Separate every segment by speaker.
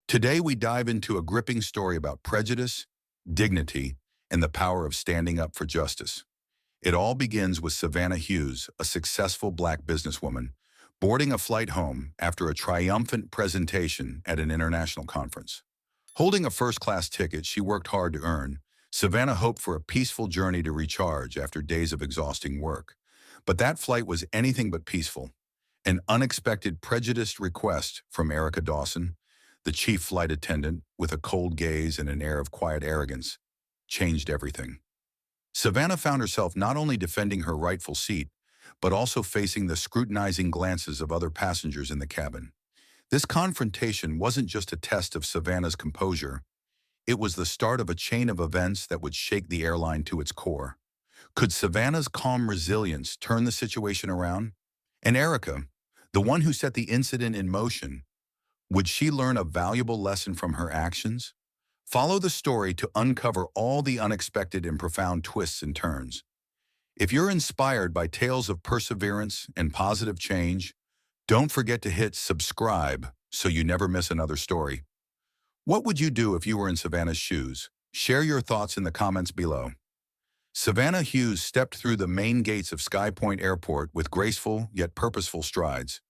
Speaker 1: Today, we dive into a gripping story about prejudice, dignity, and the power of standing up for justice. It all begins with Savannah Hughes, a successful Black businesswoman, boarding a flight home after a triumphant presentation at an international conference. Holding a first-class ticket she worked hard to earn, Savannah hoped for a peaceful journey to recharge after days of exhausting work. But that flight was anything but peaceful. An unexpected prejudiced request from Erica Dawson, the chief flight attendant, with a cold gaze and an air of quiet arrogance, changed everything. Savannah found herself not only defending her rightful seat, but also facing the scrutinizing glances of other passengers in the cabin. This confrontation wasn't just a test of Savannah's composure, it was the start of a chain of events that would shake the airline to its core. Could Savannah's calm resilience turn the situation around? And Erica, the one who set the incident in motion, would she learn a valuable lesson from her actions? Follow the story to uncover all the unexpected and profound twists and turns. If you're inspired by tales of perseverance and positive change, don't forget to hit subscribe so you never miss another story. What would you do if you were in Savannah's shoes? Share your thoughts in the comments below. Savannah Hughes stepped through the main gates of Sky Point Airport with graceful yet purposeful strides.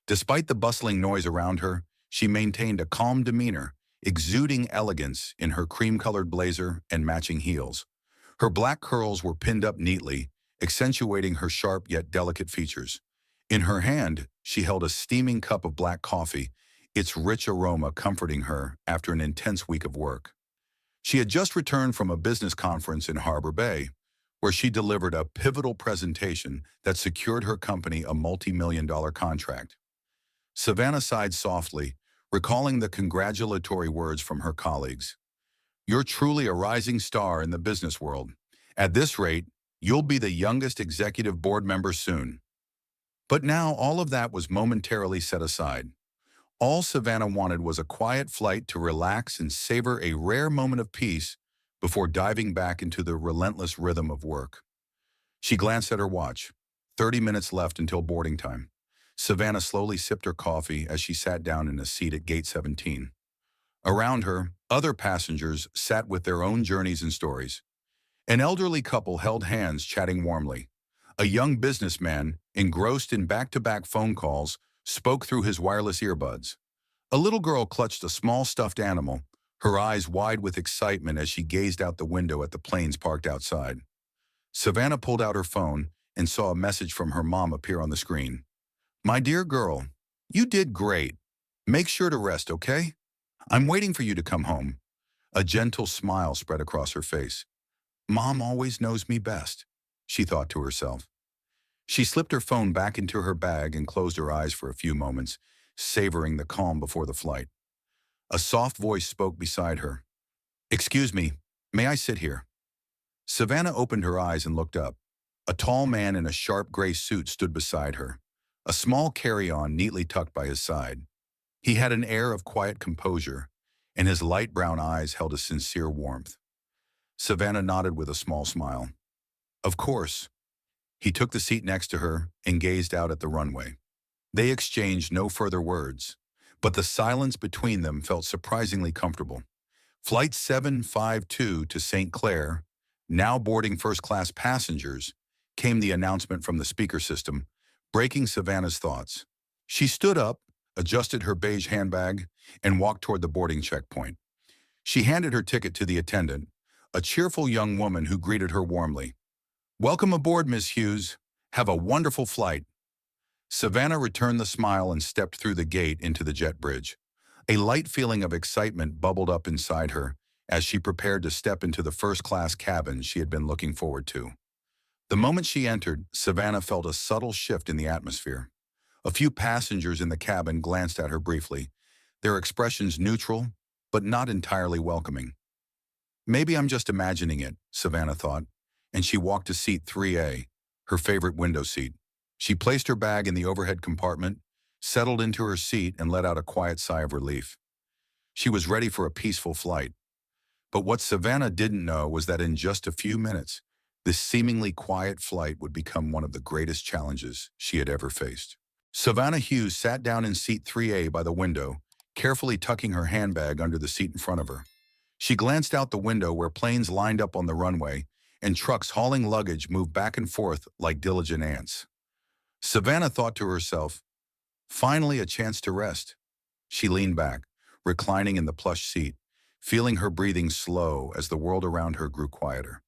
Speaker 1: Despite the bustling noise around her, she maintained a calm demeanor, exuding elegance in her cream-colored blazer and matching heels. Her black curls were pinned up neatly, accentuating her sharp yet delicate features. In her hand, she held a steaming cup of black coffee, its rich aroma comforting her after an intense week of work. She had just returned from a business conference in Harbor Bay, where she delivered a pivotal presentation that secured her company a multi-million-dollar contract. Savannah sighed softly, recalling the congratulatory words from her colleagues. "You're truly a rising star in the business world. At this rate, you'll be the youngest executive board member soon." But now all of that was momentarily set aside. All Savannah wanted was a quiet flight to relax and savor a rare moment of peace before diving back into the relentless rhythm of work. She glanced at her watch. 30 minutes left until boarding time. Savannah slowly sipped her coffee as she sat down in a seat at Gate 17. Around her, other passengers sat with their own journeys and stories. An elderly couple held hands, chatting warmly. A young businessman, engrossed in back-to-back phone calls, spoke through his wireless earbuds. A little girl clutched a small stuffed animal, her eyes wide with excitement as she gazed out the window at the planes parked outside. Savannah pulled out her phone and saw a message from her mom appear on the screen. "My dear girl, you did great. Make sure to rest, okay? I'm waiting for you to come home." A gentle smile spread across her face. "Mom always knows me best," she thought to herself. She slipped her phone back into her bag and closed her eyes for a few moments, savoring the calm before the flight. A soft voice spoke beside her. "Excuse me, may I sit here?" Savannah opened her eyes and looked up. A tall man in a sharp gray suit stood beside her, a small carry-on neatly tucked by his side. He had an air of quiet composure, and his light brown eyes held a sincere warmth. Savannah nodded with a small smile. "Of course." He took the seat next to her and gazed out at the runway. They exchanged no further words, but the silence between them felt surprisingly comfortable. Flight 752 to St. Clair, now boarding first-class passengers, came the announcement from the speaker system, breaking Savannah's thoughts. She stood up, adjusted her beige handbag, and walked toward the boarding checkpoint. She handed her ticket to the attendant, a cheerful young woman who greeted her warmly. "Welcome aboard, Miss Hughes. Have a wonderful flight." Savannah returned the smile and stepped through the gate into the jet bridge. A light feeling of excitement bubbled up inside her as she prepared to step into the first-class cabin she had been looking forward to. The moment she entered, Savannah felt a subtle shift in the atmosphere. A few passengers in the cabin glanced at her briefly, their expressions neutral, but not entirely welcoming. Maybe I'm just imagining it, Savannah thought, and she walked to seat 3A, her favorite window seat. She placed her bag in the overhead compartment, settled into her seat, and let out a quiet sigh of relief. She was ready for a peaceful flight. But what Savannah didn't know was that in just a few minutes, this seemingly quiet flight would become one of the greatest challenges she had ever faced. Savannah Hughes sat down in seat 3A by the window, carefully tucking her handbag under the seat in front of her. She glanced out the window where planes lined up on the runway and trucks hauling luggage moved back and forth like diligent ants. Savannah thought to herself, finally a chance to rest. She leaned back, reclining in the plush seat, feeling her breathing slow as the world around her grew quieter.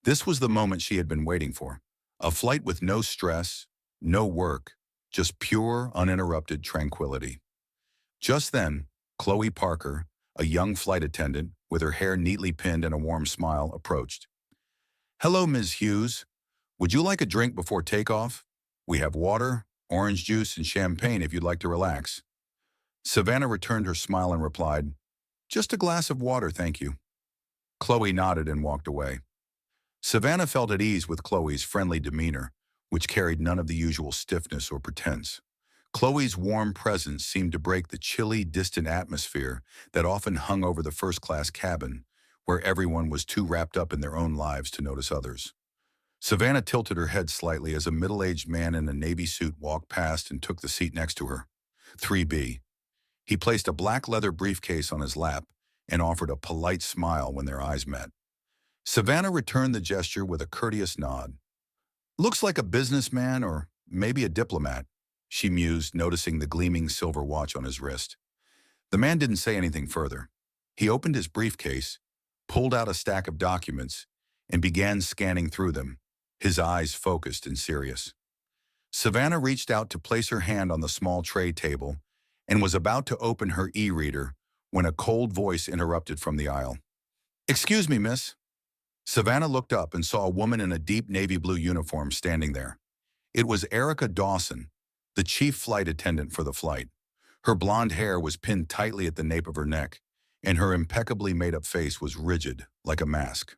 Speaker 1: This was the moment she had been waiting for. A flight with no stress, no work, just pure, uninterrupted tranquility. Just then, Chloe Parker, a young flight attendant with her hair neatly pinned and a warm smile, approached. "Hello, Ms. Hughes. Would you like a drink before takeoff? We have water, orange juice, and champagne if you'd like to relax." Savannah returned her smile and replied, "Just a glass of water, thank you." Chloe nodded and walked away. Savannah felt at ease with Chloe's friendly demeanor, which carried none of the usual stiffness or pretense. Chloe's warm presence seemed to break the chilly, distant atmosphere that often hung over the first-class cabin, where everyone was too wrapped up in their own lives to notice others. Savannah tilted her head slightly as a middle-aged man in a navy suit walked past and took the seat next to her. 3B. He placed a black leather briefcase on his lap and offered a polite smile when their eyes met. Savannah returned the gesture with a courteous nod. "Looks like a businessman or maybe a diplomat," she mused, noticing the gleaming silver watch on his wrist. The man didn't say anything further. He opened his briefcase, pulled out a stack of documents, and began scanning through them, his eyes focused and serious. Savannah reached out to place her hand on the small tray table and was about to open her e-reader when a cold voice interrupted from the aisle. "Excuse me, miss." Savannah looked up and saw a woman in a deep navy blue uniform standing there. It was Erica Dawson, the chief flight attendant for the flight. Her blonde hair was pinned tightly at the nape of her neck, and her impeccably made-up face was rigid, like a mask.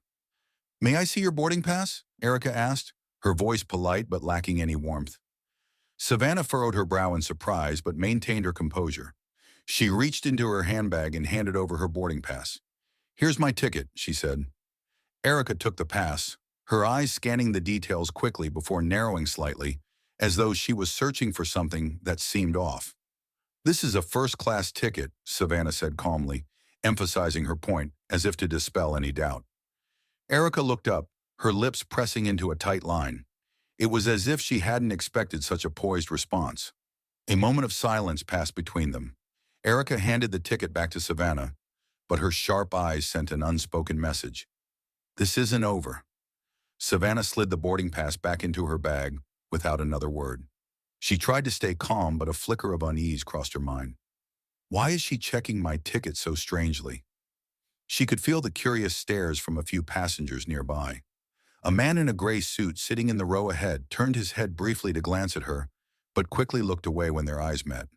Speaker 1: "May I see your boarding pass?" Erica asked, her voice polite but lacking any warmth. Savannah furrowed her brow in surprise but maintained her composure. She reached into her handbag and handed over her boarding pass. "Here's my ticket," she said. Erica took the pass, her eyes scanning the details quickly before narrowing slightly, as though she was searching for something that seemed off. "This is a first-class ticket," Savannah said calmly, emphasizing her point as if to dispel any doubt. Erica looked up, her lips pressing into a tight line. It was as if she hadn't expected such a poised response. A moment of silence passed between them. Erica handed the ticket back to Savannah, but her sharp eyes sent an unspoken message. "This isn't over." Savannah slid the boarding pass back into her bag without another word. She tried to stay calm, but a flicker of unease crossed her mind. Why is she checking my ticket so strangely? She could feel the curious stares from a few passengers nearby. A man in a gray suit sitting in the row ahead turned his head briefly to glance at her, but quickly looked away when their eyes met.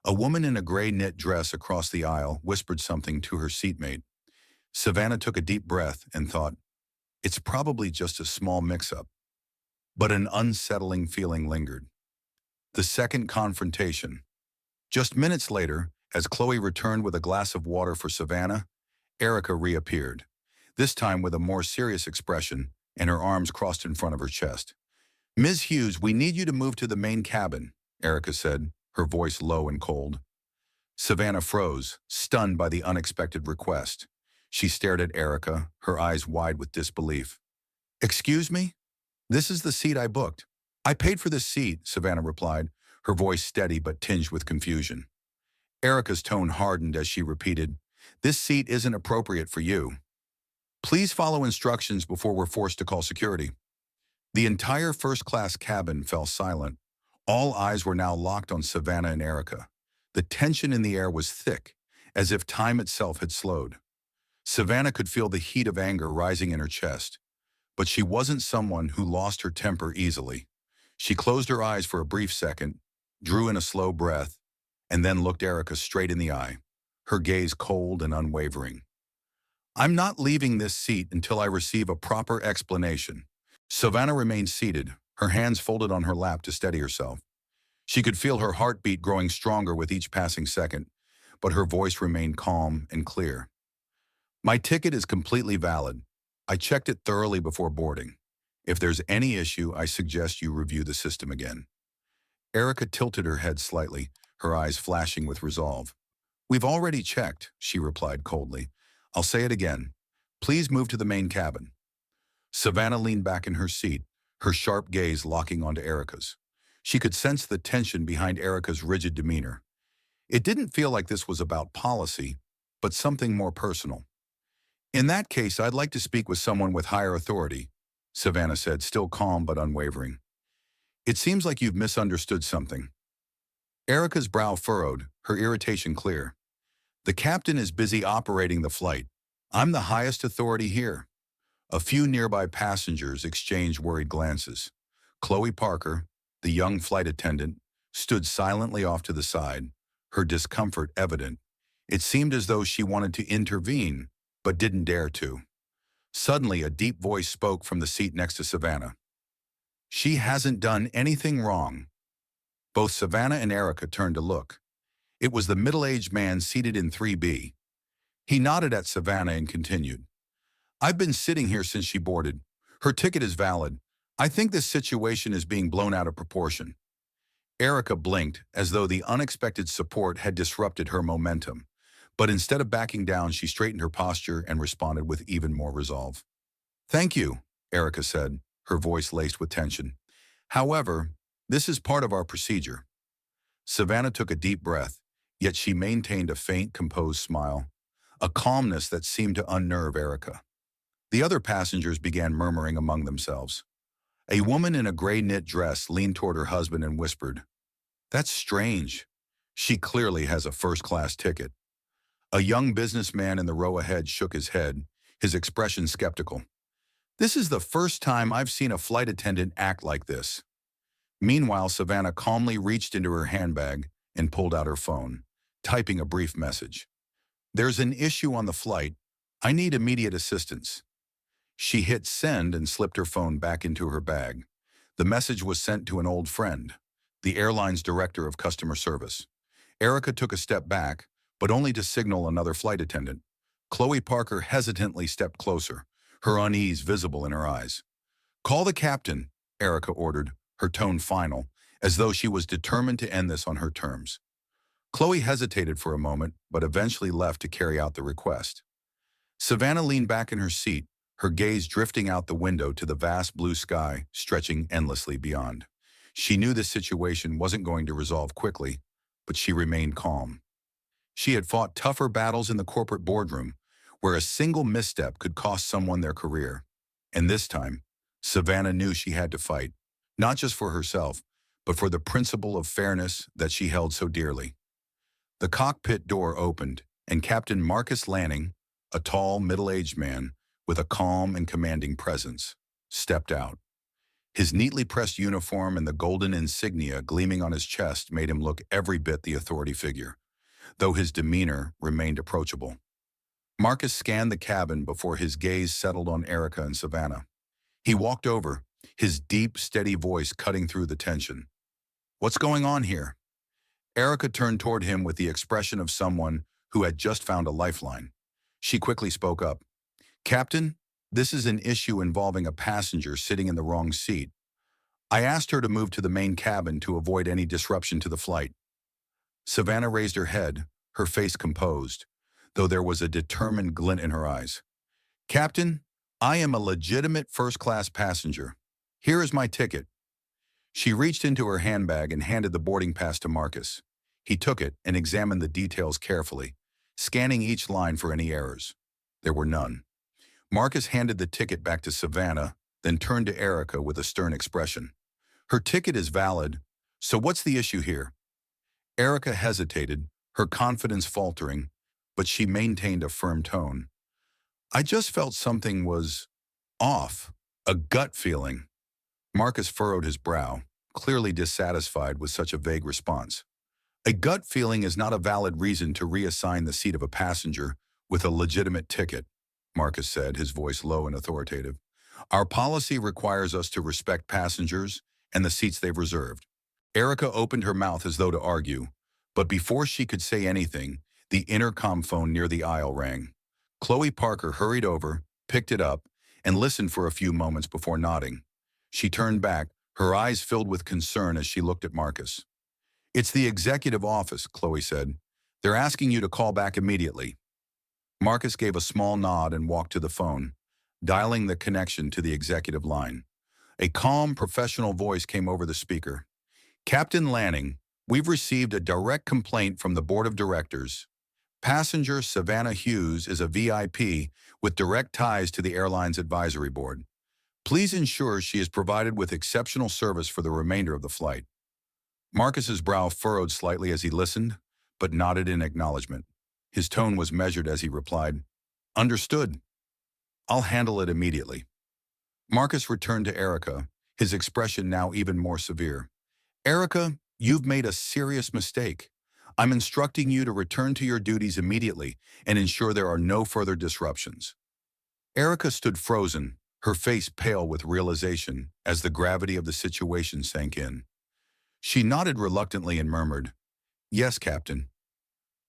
Speaker 1: A woman in a gray knit dress across the aisle whispered something to her seatmate. Savannah took a deep breath and thought, it's probably just a small mix-up. But an unsettling feeling lingered. The second confrontation. Just minutes later, as Chloe returned with a glass of water for Savannah, Erica reappeared, this time with a more serious expression and her arms crossed in front of her chest. "Ms. Hughes, we need you to move to the main cabin," Erica said, her voice low and cold. Savannah froze, stunned by the unexpected request. She stared at Erica, her eyes wide with disbelief. "Excuse me? This is the seat I booked." "I paid for this seat," Savannah replied, her voice steady but tinged with confusion. Erica's tone hardened as she repeated, "This seat isn't appropriate for you. Please follow instructions before we're forced to call security." The entire first-class cabin fell silent. All eyes were now locked on Savannah and Erica. The tension in the air was thick, as if time itself had slowed. Savannah could feel the heat of anger rising in her chest, but she wasn't someone who lost her temper easily. She closed her eyes for a brief second, drew in a slow breath, and then looked Erica straight in the eye, her gaze cold and unwavering. "I'm not leaving this seat until I receive a proper explanation." Savannah remained seated, her hands folded on her lap to steady herself. She could feel her heartbeat growing stronger with each passing second, but her voice remained calm and clear. "My ticket is completely valid. I checked it thoroughly before boarding. If there's any issue, I suggest you review the system again." Erica tilted her head slightly, her eyes flashing with resolve. "We've already checked," she replied coldly. "I'll say it again. Please move to the main cabin." Savannah leaned back in her seat, her sharp gaze locking onto Erica's. She could sense the tension behind Erica's rigid demeanor. It didn't feel like this was about policy, but something more personal. "In that case, I'd like to speak with someone with higher authority," Savannah said, still calm but unwavering. "It seems like you've misunderstood something." Erica's brow furrowed, her irritation clear. "The captain is busy operating the flight. I'm the highest authority here." A few nearby passengers exchanged worried glances. Chloe Parker, the young flight attendant, stood silently off to the side, her discomfort evident. It seemed as though she wanted to intervene, but didn't dare to. Suddenly, a deep voice spoke from the seat next to Savannah. "She hasn't done anything wrong." Both Savannah and Erica turned to look. It was the middle-aged man seated in 3B. He nodded at Savannah and continued. "I've been sitting here since she boarded. Her ticket is valid. I think this situation is being blown out of proportion." Erica blinked as though the unexpected support had disrupted her momentum. But instead of backing down, she straightened her posture and responded with even more resolve. "Thank you," Erica said, her voice laced with tension. "However, this is part of our procedure." Savannah took a deep breath, yet she maintained a faint, composed smile, a calmness that seemed to unnerve Erica. The other passengers began murmuring among themselves. A woman in a gray knit dress leaned toward her husband and whispered, "That's strange. She clearly has a first-class ticket." A young businessman in the row ahead shook his head, his expression skeptical. "This is the first time I've seen a flight attendant act like this." Meanwhile, Savannah calmly reached into her handbag and pulled out her phone, typing a brief message. "There's an issue on the flight. I need immediate assistance." She hit send and slipped her phone back into her bag. The message was sent to an old friend, the airline's director of customer service. Erica took a step back, but only to signal another flight attendant. Chloe Parker hesitantly stepped closer, her unease visible in her eyes. "Call the captain," Erica ordered, her tone final, as though she was determined to end this on her terms. Chloe hesitated for a moment, but eventually left to carry out the request. Savannah leaned back in her seat, her gaze drifting out the window to the vast blue sky stretching endlessly beyond. She knew this situation wasn't going to resolve quickly, but she remained calm. She had fought tougher battles in the corporate boardroom, where a single misstep could cost someone their career. And this time, Savannah knew she had to fight, not just for herself, but for the principle of fairness that she held so dearly. The cockpit door opened, and Captain Marcus Lanning, a tall, middle-aged man with a calm and commanding presence, stepped out. His neatly pressed uniform and the golden insignia gleaming on his chest made him look every bit the authority figure, though his demeanor remained approachable. Marcus scanned the cabin before his gaze settled on Erica and Savannah. He walked over, his deep, steady voice cutting through the tension. "What's going on here?" Erica turned toward him with the expression of someone who had just found a lifeline. She quickly spoke up. "Captain, this is an issue involving a passenger sitting in the wrong seat. I asked her to move to the main cabin to avoid any disruption to the flight." Savannah raised her head, her face composed, though there was a determined glint in her eyes. "Captain, I am a legitimate first-class passenger. Here is my ticket." She reached into her handbag and handed the boarding pass to Marcus. He took it and examined the details carefully, scanning each line for any errors. There were none. Marcus handed the ticket back to Savannah, then turned to Erica with a stern expression. "Her ticket is valid, so what's the issue here?" Erica hesitated, her confidence faltering, but she maintained a firm tone. "I just felt something was off, a gut feeling." Marcus furrowed his brow, clearly dissatisfied with such a vague response. "A gut feeling is not a valid reason to reassign the seat of a passenger with a legitimate ticket," Marcus said, his voice low and authoritative. "Our policy requires us to respect passengers and the seats they've reserved." Erica opened her mouth as though to argue, but before she could say anything, the intercom phone near the aisle rang. Chloe Parker hurried over, picked it up, and listened for a few moments before nodding. She turned back, her eyes filled with concern as she looked at Marcus. "It's the executive office," Chloe said. They're asking you to call back immediately. Marcus gave a small nod and walked to the phone, dialing the connection to the executive line. A calm, professional voice came over the speaker. Captain Lanning, we've received a direct complaint from the board of directors. Passenger Savannah Hughes is a VIP with direct ties to the airline's advisory board. Please ensure she is provided with exceptional service for the remainder of the flight. Marcus's brow furrowed slightly as he listened, but nodded in acknowledgement. His tone was measured as he replied, Understood. I'll handle it immediately. Marcus returned to Erica, his expression now even more severe. Erica, you've made a serious mistake. I'm instructing you to return to your duties immediately and ensure there are no further disruptions. Erica stood frozen, her face pale with realization as the gravity of the situation sank in. She nodded reluctantly and murmured, Yes, Captain.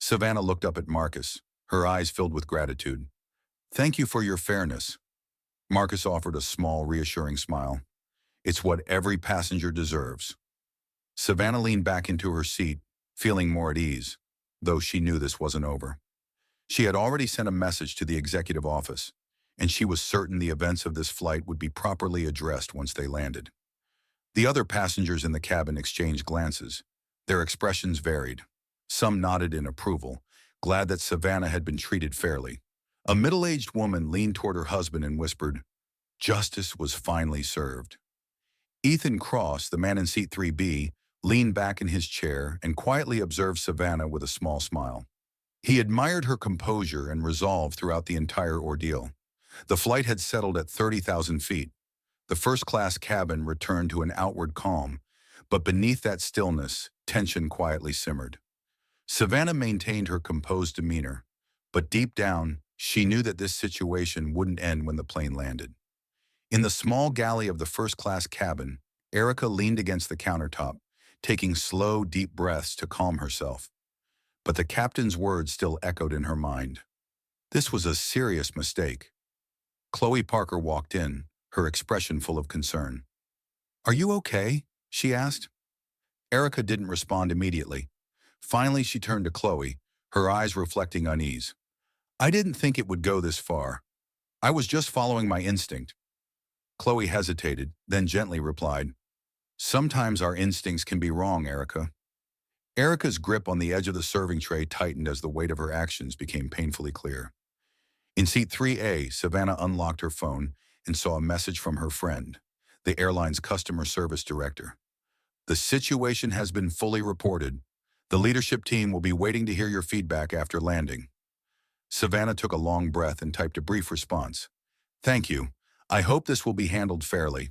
Speaker 1: Savannah looked up at Marcus, her eyes filled with gratitude. Thank you for your fairness. Marcus offered a small, reassuring smile. It's what every passenger deserves. Savannah leaned back into her seat, feeling more at ease, though she knew this wasn't over. She had already sent a message to the executive office, and she was certain the events of this flight would be properly addressed once they landed. The other passengers in the cabin exchanged glances. Their expressions varied. Some nodded in approval, glad that Savannah had been treated fairly. A middle-aged woman leaned toward her husband and whispered, Justice was finally served. Ethan Cross, the man in seat 3B, leaned back in his chair and quietly observed Savannah with a small smile. He admired her composure and resolve throughout the entire ordeal. The flight had settled at 30,000 feet. The first-class cabin returned to an outward calm, but beneath that stillness, tension quietly simmered. Savannah maintained her composed demeanor, but deep down, she knew that this situation wouldn't end when the plane landed. In the small galley of the first-class cabin, Erica leaned against the countertop, taking slow, deep breaths to calm herself. But the captain's words still echoed in her mind. This was a serious mistake. Chloe Parker walked in, her expression full of concern. Are you okay? She asked. Erica didn't respond immediately. Finally, she turned to Chloe, her eyes reflecting unease. I didn't think it would go this far. I was just following my instinct. Chloe hesitated, then gently replied, Sometimes our instincts can be wrong, Erica. Erica's grip on the edge of the serving tray tightened as the weight of her actions became painfully clear. In seat 3A, Savannah unlocked her phone and saw a message from her friend, the airline's customer service director. The situation has been fully reported. The leadership team will be waiting to hear your feedback after landing. Savannah took a long breath and typed a brief response. Thank you. I hope this will be handled fairly.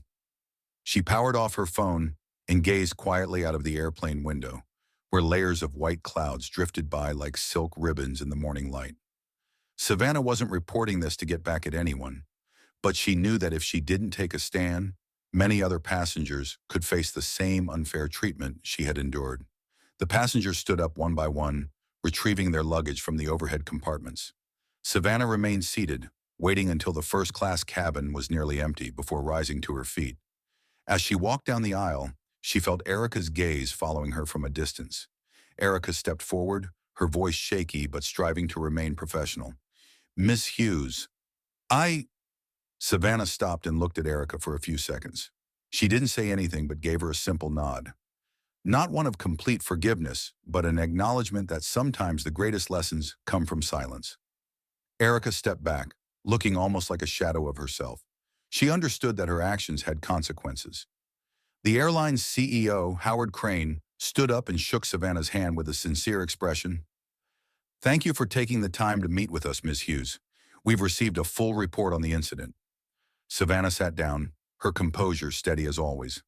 Speaker 1: She powered off her phone and gazed quietly out of the airplane window, where layers of white clouds drifted by like silk ribbons in the morning light. Savannah wasn't reporting this to get back at anyone, but she knew that if she didn't take a stand, many other passengers could face the same unfair treatment she had endured. The passengers stood up one by one, retrieving their luggage from the overhead compartments. Savannah remained seated, waiting until the first-class cabin was nearly empty before rising to her feet. As she walked down the aisle, she felt Erica's gaze following her from a distance. Erica stepped forward, her voice shaky but striving to remain professional. Miss Hughes, Savannah stopped and looked at Erica for a few seconds. She didn't say anything but gave her a simple nod. Not one of complete forgiveness, but an acknowledgement that sometimes the greatest lessons come from silence. Erica stepped back, looking almost like a shadow of herself. She understood that her actions had consequences. The airline's CEO, Howard Crane, stood up and shook Savannah's hand with a sincere expression. Thank you for taking the time to meet with us, Ms. Hughes. We've received a full report on the incident. Savannah sat down, her composure steady as always.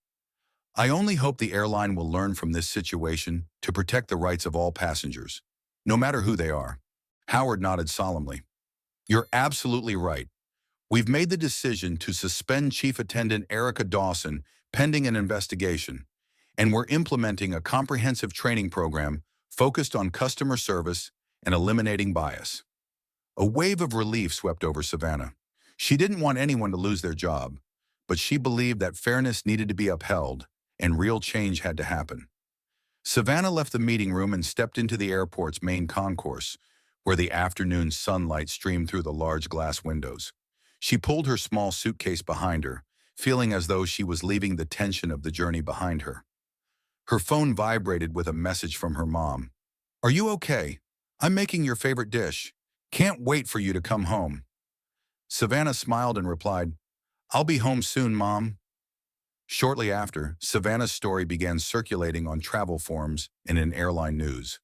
Speaker 1: I only hope the airline will learn from this situation to protect the rights of all passengers, no matter who they are. Howard nodded solemnly. You're absolutely right. We've made the decision to suspend Chief Attendant Erica Dawson pending an investigation, and we're implementing a comprehensive training program focused on customer service and eliminating bias. A wave of relief swept over Savannah. She didn't want anyone to lose their job, but she believed that fairness needed to be upheld and real change had to happen. Savannah left the meeting room and stepped into the airport's main concourse, where the afternoon sunlight streamed through the large glass windows. She pulled her small suitcase behind her, feeling as though she was leaving the tension of the journey behind her. Her phone vibrated with a message from her mom. "Are you okay? I'm making your favorite dish. Can't wait for you to come home." Savannah smiled and replied, "I'll be home soon, Mom." Shortly after, Savannah's story began circulating on travel forums and in airline news.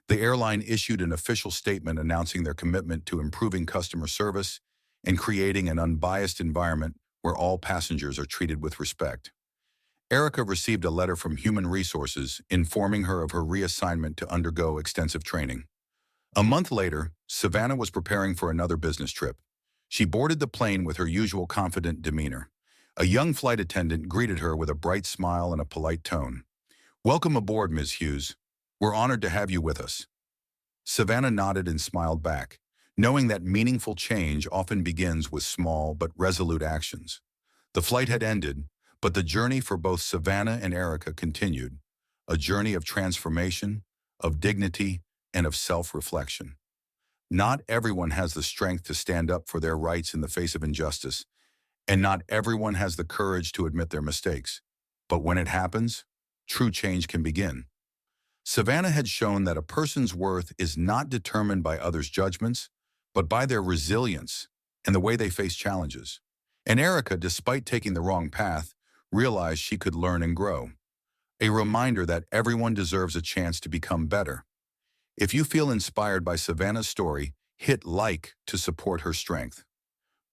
Speaker 1: The airline issued an official statement announcing their commitment to improving customer service and creating an unbiased environment where all passengers are treated with respect. Erica received a letter from Human Resources informing her of her reassignment to undergo extensive training. A month later, Savannah was preparing for another business trip. She boarded the plane with her usual confident demeanor. A young flight attendant greeted her with a bright smile and a polite tone. "Welcome aboard, Ms. Hughes. We're honored to have you with us." Savannah nodded and smiled back, knowing that meaningful change often begins with small but resolute actions. The flight had ended, but the journey for both Savannah and Erica continued, a journey of transformation, of dignity, and of self-reflection. Not everyone has the strength to stand up for their rights in the face of injustice, and not everyone has the courage to admit their mistakes. But when it happens, true change can begin. Savannah had shown that a person's worth is not determined by others' judgments, but by their resilience and the way they face challenges. And Erica, despite taking the wrong path, realized she could learn and grow. A reminder that everyone deserves a chance to become better. If you feel inspired by Savannah's story, hit like to support her strength.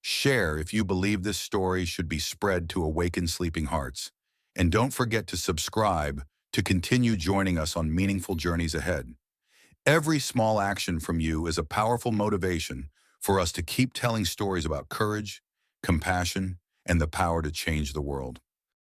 Speaker 1: Share if you believe this story should be spread to awaken sleeping hearts. And don't forget to subscribe to continue joining us on meaningful journeys ahead. Every small action from you is a powerful motivation for us to keep telling stories about courage, compassion, and the power to change the world.